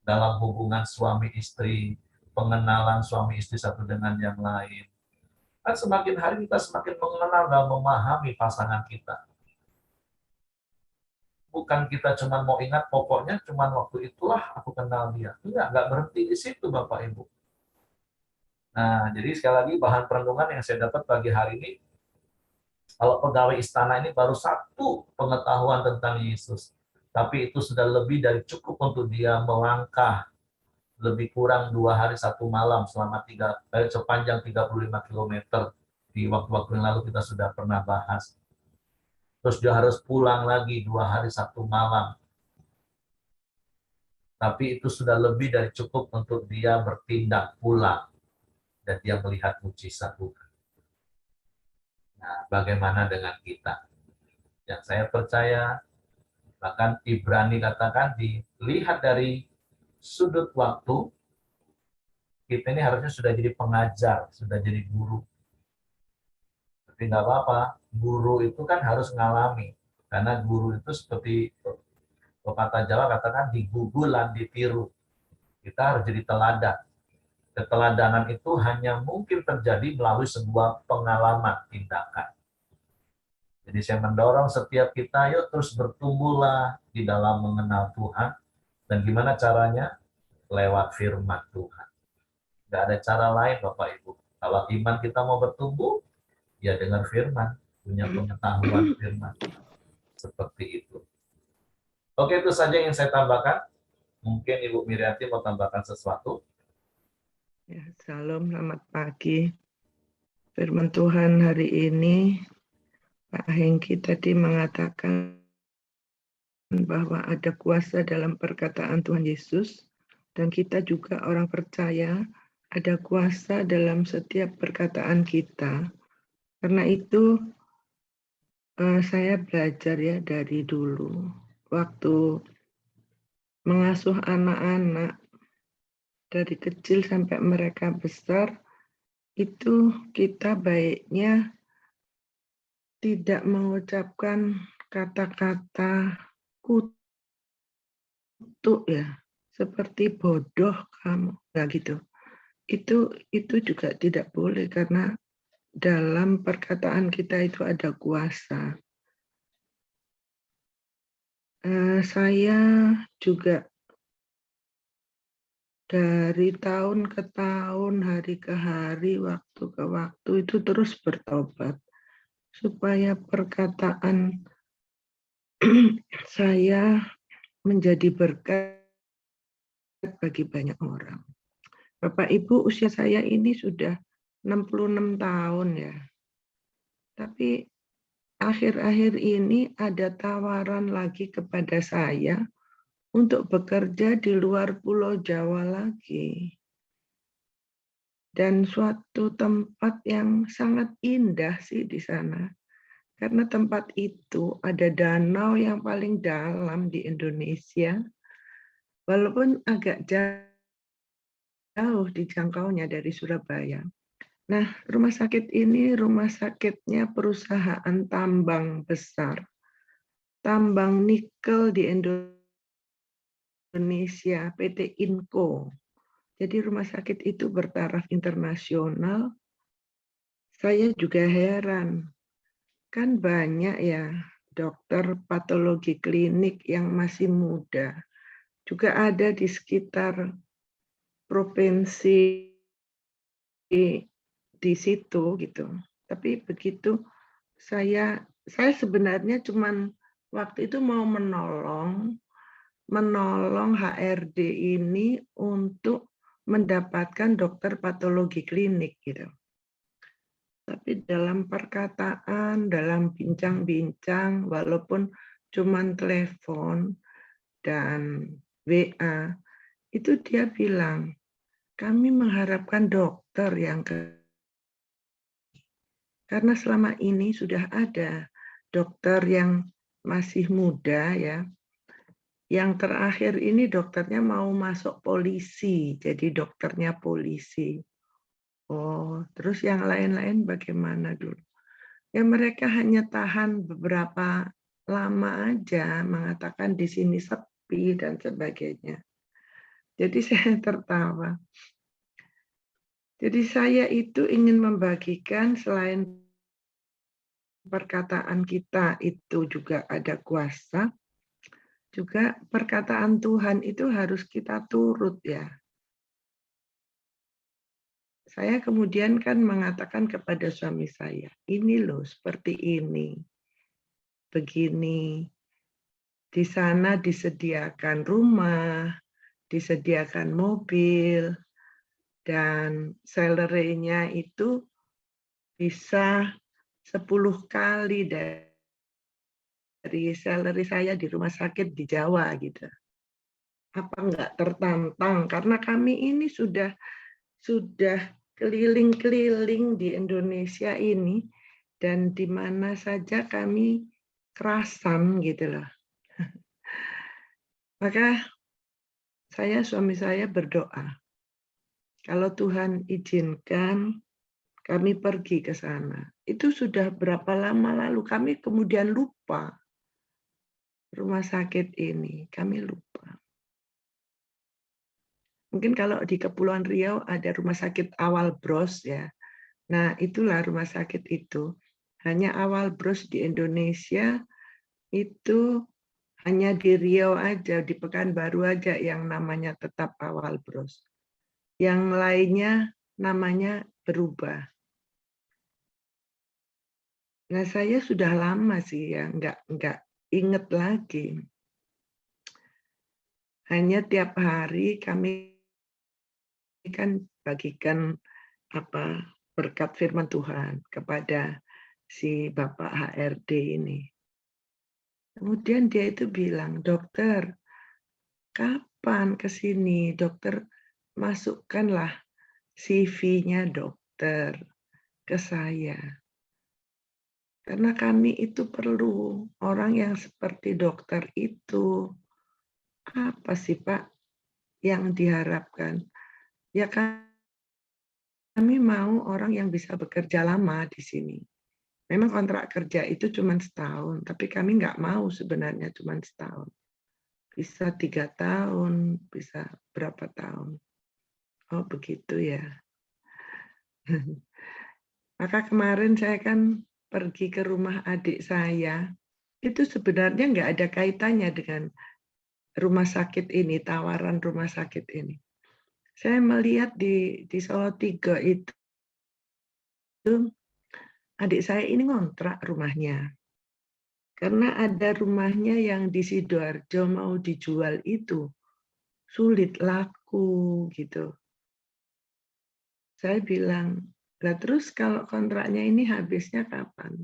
Dalam hubungan suami istri, pengenalan suami istri satu dengan yang lain. Kan semakin hari kita semakin mengenal dan memahami pasangan kita. Bukan kita cuma mau ingat, pokoknya cuma waktu itulah aku kenal dia. Enggak berhenti di situ Bapak Ibu. Nah, jadi sekali lagi bahan perenungan yang saya dapat pagi hari ini, kalau pegawai istana ini baru satu pengetahuan tentang Yesus. Tapi itu sudah lebih dari cukup untuk dia melangkah lebih kurang 2 hari 1 malam selama sepanjang 35 kilometer. Di waktu-waktu yang lalu kita sudah pernah bahas. Terus dia harus pulang lagi 2 hari 1 malam. Tapi itu sudah lebih dari cukup untuk dia bertindak pulang. Dan dia melihat mujizat Tuhan. Nah, bagaimana dengan kita? Yang saya percaya, bahkan Ibrani katakan, dilihat dari sudut waktu, kita ini harusnya sudah jadi pengajar, sudah jadi guru. Tapi nggak apa-apa, guru itu kan harus ngalami. Karena guru itu seperti pepatah Jawa katakan digugulan ditiru. Kita harus jadi teladan. Keteladanan itu hanya mungkin terjadi melalui sebuah pengalaman tindakan. Jadi saya mendorong setiap kita, yuk terus bertumbuhlah di dalam mengenal Tuhan. Dan gimana caranya? Lewat firman Tuhan. Nggak ada cara lain Bapak Ibu. Kalau iman kita mau bertumbuh, ya dengar firman, punya pengetahuan firman. Seperti itu. Oke, itu saja yang saya tambahkan. Mungkin Ibu Miriati mau tambahkan sesuatu. Ya, salam, selamat pagi. Firman Tuhan hari ini, Pak Hengki tadi mengatakan bahwa ada kuasa dalam perkataan Tuhan Yesus, dan kita juga orang percaya ada kuasa dalam setiap perkataan kita. Karena itu saya belajar ya dari dulu, waktu mengasuh anak-anak dari kecil sampai mereka besar, itu kita baiknya tidak mengucapkan kata-kata kutuk ya, seperti bodoh kamu, nggak gitu. Itu juga tidak boleh karena dalam perkataan kita itu ada kuasa. Saya juga dari tahun ke tahun, hari ke hari, waktu ke waktu itu terus bertobat supaya perkataan saya menjadi berkat bagi banyak orang. Bapak Ibu, usia saya ini sudah 66 tahun ya. Tapi akhir-akhir ini ada tawaran lagi kepada saya untuk bekerja di luar Pulau Jawa lagi. Dan suatu tempat yang sangat indah sih di sana. Karena tempat itu ada danau yang paling dalam di Indonesia, walaupun agak jauh dijangkaunya dari Surabaya. Nah, rumah sakit ini rumah sakitnya perusahaan tambang besar, tambang nikel di Indonesia, PT Inco. Jadi rumah sakit itu bertaraf internasional. Saya juga heran, kan banyak ya dokter patologi klinik yang masih muda. Juga ada di sekitar provinsi di situ gitu. Tapi begitu saya sebenarnya cuman waktu itu mau menolong HRD ini untuk mendapatkan dokter patologi klinik gitu. Tapi dalam perkataan, dalam bincang-bincang, walaupun cuman telepon dan WA, itu dia bilang, kami mengharapkan dokter yang karena selama ini sudah ada dokter yang masih muda ya. Yang terakhir ini dokternya mau masuk polisi, jadi dokternya polisi. Oh, terus yang lain-lain bagaimana dulu? Ya mereka hanya tahan beberapa lama aja, mengatakan di sini sepi dan sebagainya. Jadi saya tertawa. Jadi saya itu ingin membagikan selain perkataan kita itu juga ada kuasa, juga perkataan Tuhan itu harus kita turut ya. Saya kemudian kan mengatakan kepada suami saya, ini loh seperti ini, begini, di sana disediakan rumah, disediakan mobil, dan salary-nya itu bisa 10 kali dari salary saya di rumah sakit di Jawa gitu. Apa enggak tertantang karena kami ini sudah keliling-keliling di Indonesia ini dan di mana saja kami kerasan gitu loh. Maka suami saya berdoa, kalau Tuhan izinkan kami pergi ke sana. Itu sudah berapa lama lalu, kami kemudian lupa rumah sakit ini, kami lupa. Mungkin kalau di Kepulauan Riau ada rumah sakit Awal Bros ya. Nah, itulah rumah sakit itu. Hanya Awal Bros di Indonesia itu hanya di Riau aja, di Pekanbaru aja yang namanya tetap Awal Bros. Yang lainnya namanya berubah. Nah, saya sudah lama sih ya, nggak inget lagi. Hanya tiap hari kami kan bagikan berkat firman Tuhan kepada si Bapak HRD ini. Kemudian dia itu bilang, dokter, kapan ke sini? Dokter, masukkanlah CV-nya dokter ke saya. Karena kami itu perlu orang yang seperti dokter itu. Apa sih Pak yang diharapkan? Ya kami mau orang yang bisa bekerja lama di sini. Memang kontrak kerja itu cuma setahun, tapi kami nggak mau sebenarnya cuma setahun. Bisa 3 tahun, bisa berapa tahun. Oh begitu ya. Maka kemarin saya kan pergi ke rumah adik saya, itu sebenarnya nggak ada kaitannya dengan rumah sakit ini, tawaran rumah sakit ini. Saya melihat di Solo 3 itu adik saya ini ngontrak rumahnya. Karena ada rumahnya yang di Sidoarjo mau dijual itu sulit laku gitu. Saya bilang, lah terus kalau kontraknya ini habisnya kapan?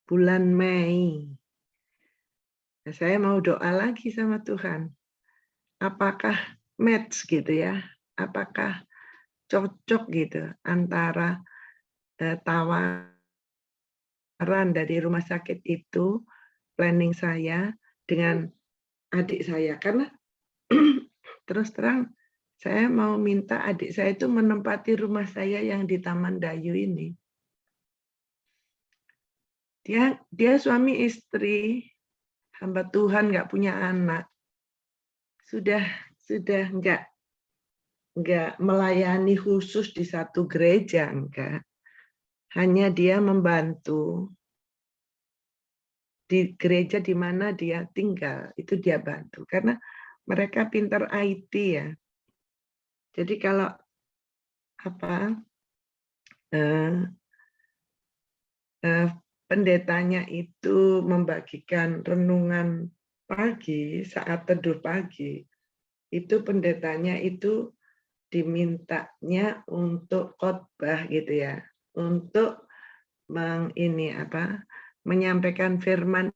Bulan Mei. Nah, saya mau doa lagi sama Tuhan. Apakah match gitu ya? Apakah cocok gitu antara tawaran dari rumah sakit itu, planning saya dengan adik saya. Karena terus terang saya mau minta adik saya itu menempati rumah saya yang di Taman Dayu ini. Dia suami istri, hamba Tuhan, nggak punya anak. Sudah nggak melayani khusus di satu gereja, enggak. Hanya dia membantu di gereja di mana dia tinggal, itu dia bantu. Karena mereka pintar IT ya. Jadi kalau pendetanya itu membagikan renungan pagi, saat teduh pagi, itu pendetanya itu dimintanya untuk khotbah gitu ya, untuk menyampaikan firman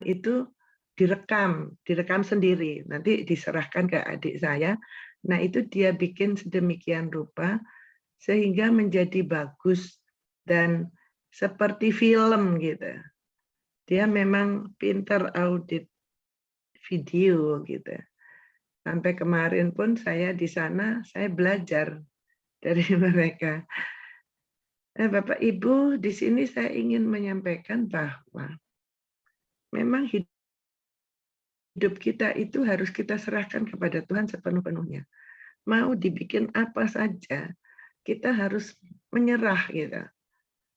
itu direkam sendiri, nanti diserahkan ke adik saya. Nah, itu dia bikin sedemikian rupa sehingga menjadi bagus dan seperti film gitu. Dia memang pintar audit video gitu. Sampai kemarin pun saya di sana, saya belajar dari mereka. Bapak Ibu, di sini saya ingin menyampaikan bahwa memang hidup kita itu harus kita serahkan kepada Tuhan sepenuh-penuhnya. Mau dibikin apa saja, kita harus menyerah gitu.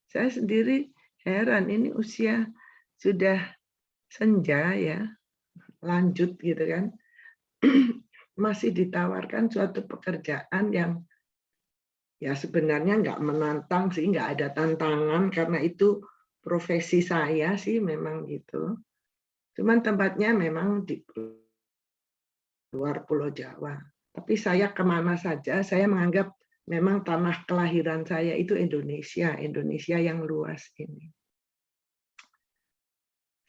Saya sendiri heran, ini usia sudah senja ya, lanjut gitu kan, masih ditawarkan suatu pekerjaan yang ya sebenarnya nggak menantang sih, nggak ada tantangan karena itu profesi saya sih memang gitu. Cuman tempatnya memang di luar Pulau Jawa. Tapi saya kemana saja, saya menganggap memang tanah kelahiran saya itu Indonesia, Indonesia yang luas ini.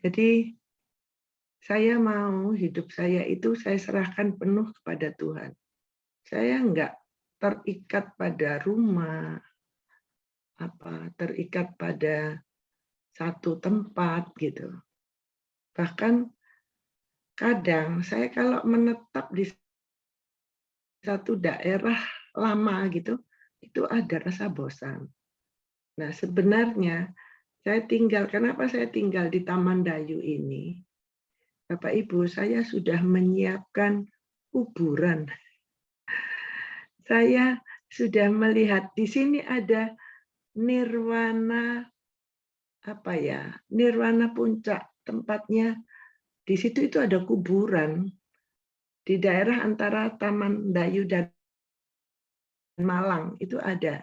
Jadi saya mau hidup saya itu saya serahkan penuh kepada Tuhan. Saya nggak terikat pada rumah, terikat pada satu tempat gitu. Bahkan kadang saya kalau menetap di satu daerah lama gitu, itu ada rasa bosan. Nah, sebenarnya kenapa saya tinggal di Taman Dayu ini? Bapak Ibu, saya sudah menyiapkan kuburan. Saya sudah melihat di sini ada nirwana nirwana puncak, tempatnya di situ itu ada kuburan di daerah antara Taman Dayu dan Malang, itu ada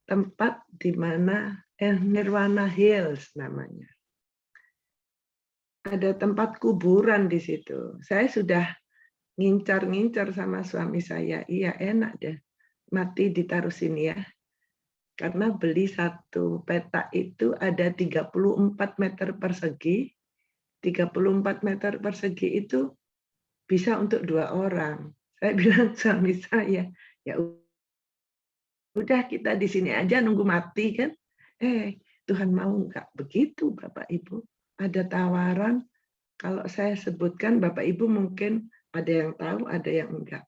tempat di mana Nirwana Hills namanya. Ada tempat kuburan di situ. Saya sudah ngincar-ngincar sama suami saya, iya enak deh mati ditaruh sini ya. Karena beli satu petak itu ada 34 meter persegi. 34 meter persegi itu bisa untuk 2 orang. Saya bilang suami saya, ya udah kita di sini aja nunggu mati kan. Tuhan mau enggak begitu Bapak Ibu. Ada tawaran, kalau saya sebutkan Bapak Ibu mungkin ada yang tahu, ada yang enggak.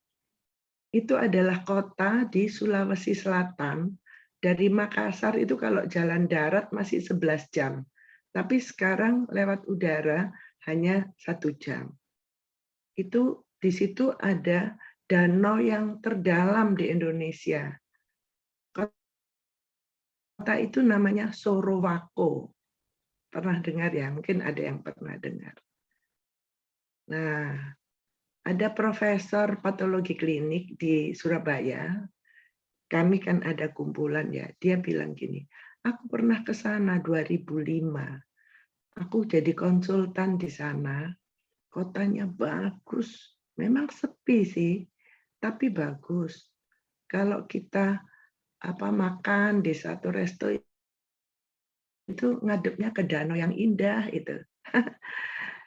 Itu adalah kota di Sulawesi Selatan. Dari Makassar itu kalau jalan darat masih 11 jam. Tapi sekarang lewat udara hanya 1 jam. Itu di situ ada danau yang terdalam di Indonesia. Kota itu namanya Sorowako. Pernah dengar ya? Mungkin ada yang pernah dengar. Nah, ada profesor patologi klinik di Surabaya, kami kan ada kumpulan ya, dia bilang gini, aku pernah ke sana 2005, aku jadi konsultan di sana, kotanya bagus, memang sepi sih, tapi bagus. Kalau kita makan di satu resto itu ngadepnya ke danau yang indah itu.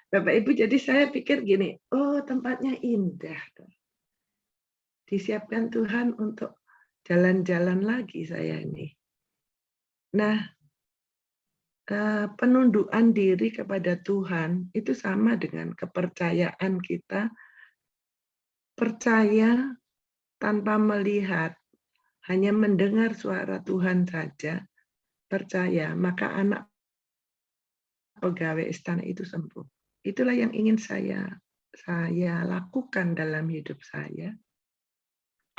Bapak Ibu, jadi saya pikir gini, oh tempatnya indah. Disiapkan Tuhan untuk jalan-jalan lagi saya ini. Nah, penundukan diri kepada Tuhan itu sama dengan kepercayaan kita, percaya tanpa melihat, hanya mendengar suara Tuhan saja, percaya, maka anak pegawai istana itu sembuh. Itulah yang ingin saya lakukan dalam hidup saya.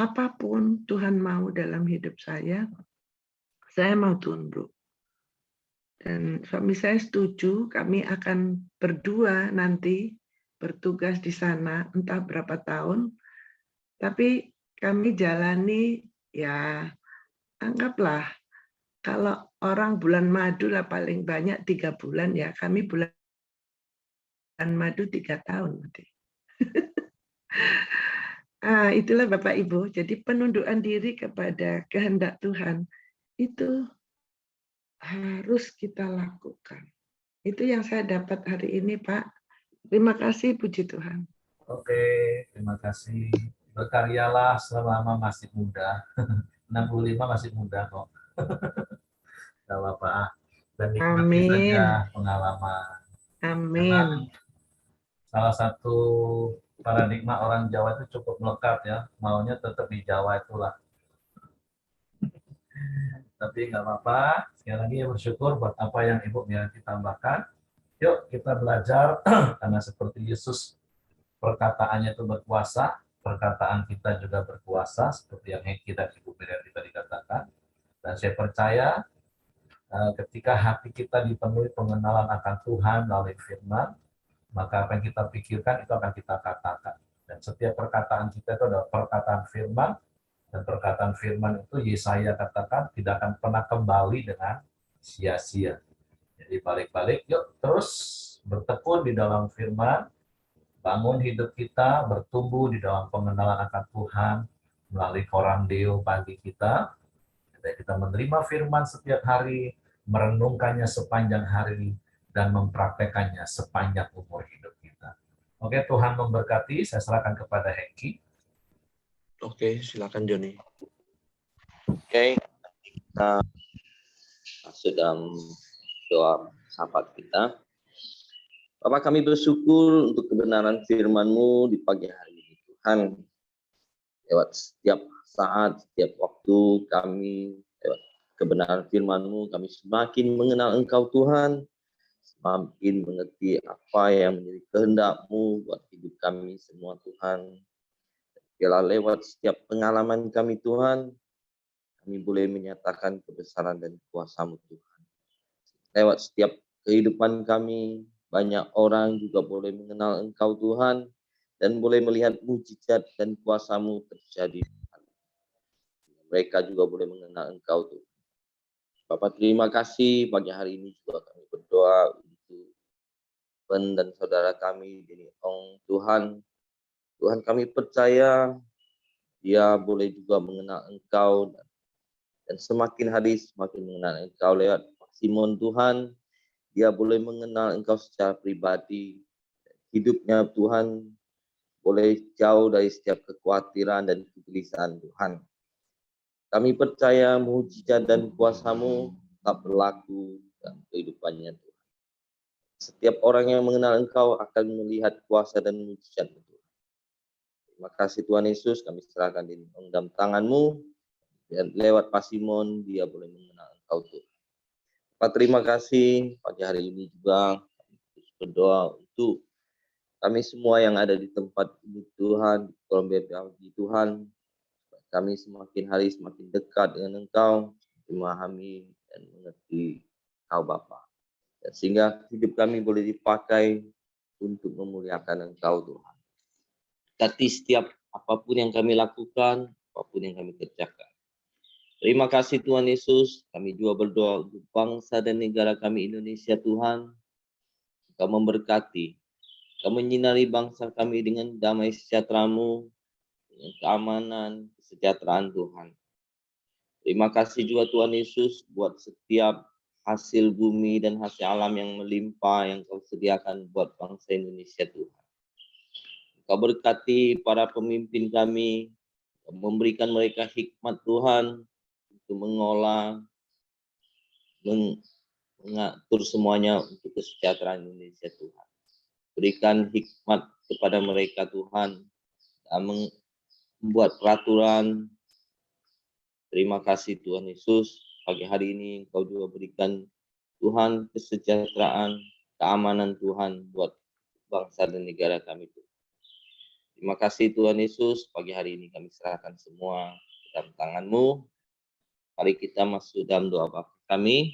Apapun Tuhan mau dalam hidup saya mau tunduk. Dan suami saya setuju, kami akan berdua nanti bertugas di sana entah berapa tahun, tapi kami jalani ya anggaplah kalau orang bulan madu lah paling banyak 3 bulan ya, kami bulan madu 3 tahun nanti. Itulah Bapak Ibu, jadi penundukan diri kepada kehendak Tuhan itu harus kita lakukan. Itu yang saya dapat hari ini, Pak. Terima kasih, puji Tuhan. Oke, terima kasih. Berkaryalah selama masih muda. 65 masih muda kok. Gak apa-apa. Dan nikmati Amin. saja pengalaman. Karena Amin. salah satu paradigma orang Jawa itu cukup melekat ya. Maunya tetap di Jawa itulah. Tapi nggak apa-apa. Sekali lagi bersyukur buat apa yang Ibu Miranti tambahkan. Yuk kita belajar karena seperti Yesus perkataannya itu berkuasa, perkataan kita juga berkuasa seperti yang kita Ibu Miranti tadi katakan. Dan saya percaya ketika hati kita dipenuhi pengenalan akan Tuhan melalui firman, maka apa yang kita pikirkan itu akan kita katakan. Dan setiap perkataan kita itu adalah perkataan firman, dan perkataan firman itu Yesaya katakan tidak akan pernah kembali dengan sia-sia. Jadi balik-balik, yuk terus bertekun di dalam firman, bangun hidup kita, bertumbuh di dalam pengenalan akan Tuhan melalui koran Deo pagi kita. Kita menerima firman setiap hari, merenungkannya sepanjang hari, dan mempraktekannya sepanjang umur hidup kita. Oke, Tuhan memberkati. Saya serahkan kepada Hengki. Oke, silakan Joni. Oke, kita masuk dalam doa sahabat kita. Bapak, kami bersyukur untuk kebenaran firman-Mu di pagi hari ini, Tuhan. Lewat setiap saat, setiap waktu kami, lewat kebenaran firman-Mu, kami semakin mengenal Engkau, Tuhan. Semakin mengerti apa yang menjadi kehendak-Mu buat hidup kami semua, Tuhan. Biarlah lewat setiap pengalaman kami, Tuhan, kami boleh menyatakan kebesaran dan kuasa-Mu, Tuhan. Lewat setiap kehidupan kami, banyak orang juga boleh mengenal Engkau, Tuhan, dan boleh melihat mujizat dan kuasa-Mu terjadi. Mereka juga boleh mengenal Engkau, Tuhan. Bapak, terima kasih pagi hari ini juga kami berdoa untuk Ben dan saudara kami di Ong, Tuhan. Tuhan, kami percaya dia boleh juga mengenal Engkau, dan semakin hari semakin mengenal Engkau lewat Simon, Tuhan. Dia boleh mengenal Engkau secara pribadi. Hidupnya, Tuhan, boleh jauh dari setiap kekhawatiran dan kegelisahan, Tuhan. Kami percaya mujizat dan kuasa-Mu tetap berlaku dalam kehidupannya, Tuhan. Setiap orang yang mengenal Engkau akan melihat kuasa dan mujizat, Tuhan. Terima kasih Tuhan Yesus, kami serahkan di dalam tangan-Mu. Dan lewat Pak Simon, dia boleh mengenal Engkau, Tuhan. Pak, terima kasih pagi hari ini juga kami berdoa untuk kami semua yang ada di tempat ini, Tuhan, di kolom BPLG, Tuhan. Kami semakin hari semakin dekat dengan Engkau, memahami dan mengerti Engkau, Bapa. Dan sehingga hidup kami boleh dipakai untuk memuliakan Engkau, Tuhan. berkati setiap apapun yang kami lakukan, apapun yang kami kerjakan. Terima kasih Tuhan Yesus, kami juga berdoa untuk bangsa dan negara kami Indonesia Tuhan. Kau memberkati, Kau menyinari bangsa kami dengan damai sejahtera-Mu, dengan keamanan, kesejahteraan Tuhan. Terima kasih juga Tuhan Yesus buat setiap hasil bumi dan hasil alam yang melimpah yang Kau sediakan buat bangsa Indonesia Tuhan. Kau berkati para pemimpin kami, Kau memberikan mereka hikmat Tuhan untuk mengolah, mengatur semuanya untuk kesejahteraan Indonesia Tuhan. Berikan hikmat kepada mereka Tuhan, dan membuat peraturan. Terima kasih Tuhan Yesus, pagi hari ini Engkau juga berikan Tuhan kesejahteraan, keamanan Tuhan buat bangsa dan negara kami. Terima kasih Tuhan Yesus, pagi hari ini kami serahkan semua dalam tangan-Mu. Mari kita masuk dalam doa Bapa kami.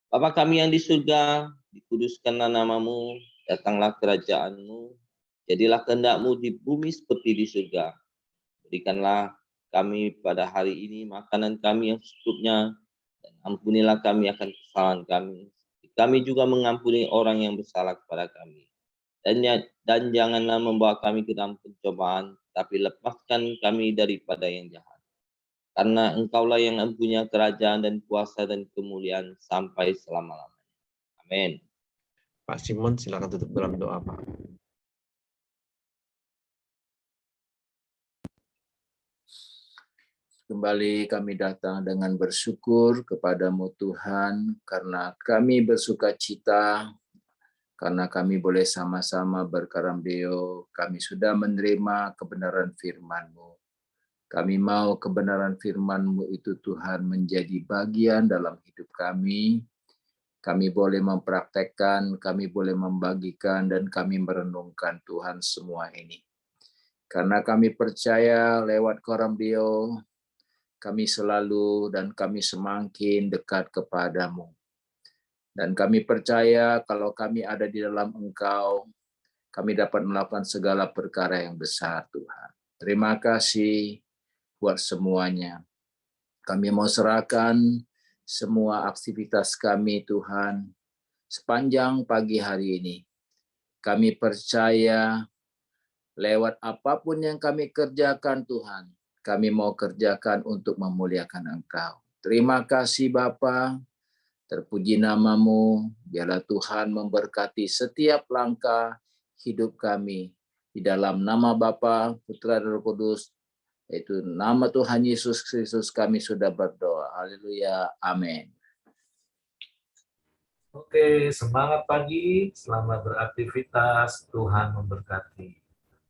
Bapa kami yang di surga, dikuduskanlah nama-Mu, datanglah kerajaan-Mu, jadilah kehendak-Mu di bumi seperti di surga. Berikanlah kami pada hari ini makanan kami yang secukupnya, dan ampunilah kami akan kesalahan kami. Kami juga mengampuni orang yang bersalah kepada kami. Dan janganlah membawa kami ke dalam pencobaan, tapi lepaskan kami daripada yang jahat. Karena Engkaulah yang mempunyai kerajaan dan kuasa dan kemuliaan sampai selama-lamanya. Amin. Pak Simon, silakan tutup dalam doa, Pak. Kembali kami datang dengan bersyukur kepada-Mu Tuhan, karena kami bersuka cita, karena kami boleh sama-sama berkarambeo, kami sudah menerima kebenaran firman-Mu. Kami mau kebenaran firman-Mu itu Tuhan menjadi bagian dalam hidup kami. Kami boleh mempraktekkan, kami boleh membagikan, dan kami merenungkan Tuhan semua ini. Karena kami percaya lewat karambeo, kami selalu dan kami semakin dekat kepada-Mu. Dan kami percaya kalau kami ada di dalam Engkau, kami dapat melakukan segala perkara yang besar, Tuhan. Terima kasih buat semuanya. Kami mau serahkan semua aktivitas kami, Tuhan, sepanjang pagi hari ini. Kami percaya lewat apapun yang kami kerjakan, Tuhan, kami mau kerjakan untuk memuliakan Engkau. Terima kasih Bapa, terpuji nama-Mu, biarlah Tuhan memberkati setiap langkah hidup kami. Di dalam nama Bapa, Putra dan Roh Kudus, yaitu nama Tuhan Yesus Kristus kami sudah berdoa. Haleluya, amin. Oke, semangat pagi, selamat beraktivitas, Tuhan memberkati.